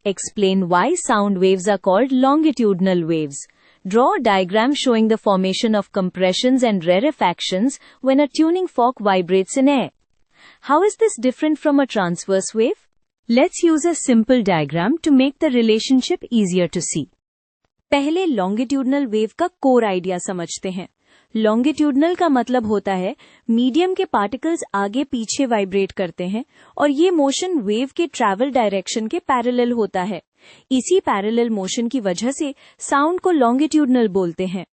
Explain why sound waves are called longitudinal waves. Draw a diagram showing the formation of compressions and rarefactions when a tuning fork vibrates in air. How is this different from a transverse wave? Let's use a simple diagram to make the relationship easier to see. पहले longitudinal wave का core idea समझते हैं. Longitudinal का मतलब होता है medium के particles आगे पीछे वाइब्रेट करते हैं और ये मोशन वेव के ट्रैवल डायरेक्शन के पैरेलल होता है. इसी पैरेलल मोशन की वजह से साउंड को लॉन्गिट्यूडनल बोलते हैं.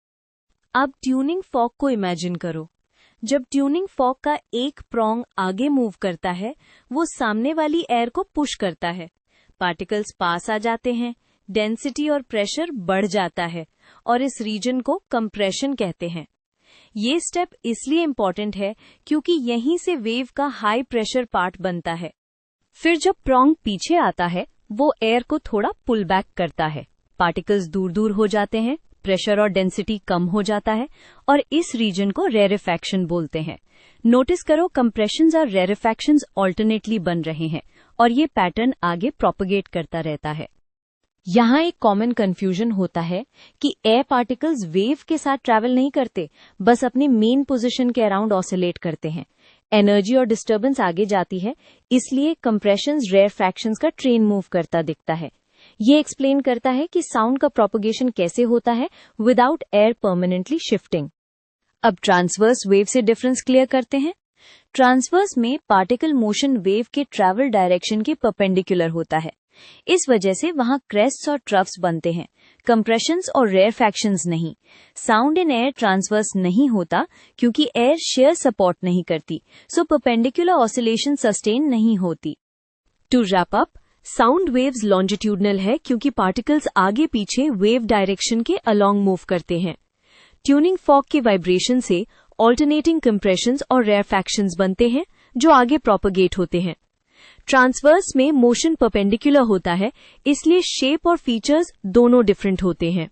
अब ट्यूनिंग फॉर्क को इमेजिन करो. जब ट्यूनिंग फॉर्क का एक प्रॉन्ग आगे मूव करता है, वो सामने वाली एयर को पुश करता है. पार्टिकल्स पास आ जाते हैं, डेंसिटी और प्रेशर बढ़ जाता है और इस रीजन को कंप्रेशन कहते हैं. ये स्टेप इसलिए इम्पॉर्टेंट है क्योंकि यहीं से वेव का हाई प्रेशर पार्ट बनता है. फिर जब प्रॉन्ग पीछे आता है, वो एयर को थोड़ा पुल बैक करता है. पार्टिकल्स दूर दूर हो जाते हैं, प्रेशर और डेंसिटी कम हो जाता है और इस रीजन को रेरेफैक्शन बोलते हैं. नोटिस करो, कंप्रेशंस और रेरेफैक्शंस ऑल्टरनेटली बन रहे हैं और ये पैटर्न आगे प्रोपगेट करता रहता है. यहाँ एक कॉमन कंफ्यूजन होता है कि एयर पार्टिकल्स वेव के साथ ट्रैवल नहीं करते, बस अपने मेन पोजीशन के अराउंड ऑसिलेट करते हैं. एनर्जी और डिस्टर्बेंस आगे जाती है, इसलिए कंप्रेशंस रेरफैक्शंस का ट्रेन मूव करता दिखता है. ये एक्सप्लेन करता है कि साउंड का प्रोपगेशन कैसे होता है विदाउट एयर परमानेंटली शिफ्टिंग. अब ट्रांसवर्स वेव से डिफरेंस क्लियर करते हैं. ट्रांसवर्स में पार्टिकल मोशन वेव के ट्रैवल डायरेक्शन के परपेंडिकुलर होता है. इस वजह से वहां क्रेस्ट्स और ट्रफ्स बनते हैं, कंप्रेशंस और रेरफैक्शंस नहीं. साउंड इन एयर ट्रांसवर्स नहीं होता क्योंकि एयर शेयर सपोर्ट नहीं करती, सो परपेंडिकुलर ऑसिलेशन सस्टेन नहीं होती. To wrap up, sound waves longitudinal है क्योंकि पार्टिकल्स आगे पीछे वेव डायरेक्शन के अलोंग मूव करते हैं. ट्यूनिंग फॉर्क के वाइब्रेशन से ऑल्टरनेटिंग कंप्रेशंस और रेरफैक्शंस बनते हैं जो आगे प्रोपगेट होते हैं. ट्रांसवर्स में मोशन परपेंडिकुलर होता है, इसलिए शेप और फीचर्स दोनों डिफरेंट होते हैं.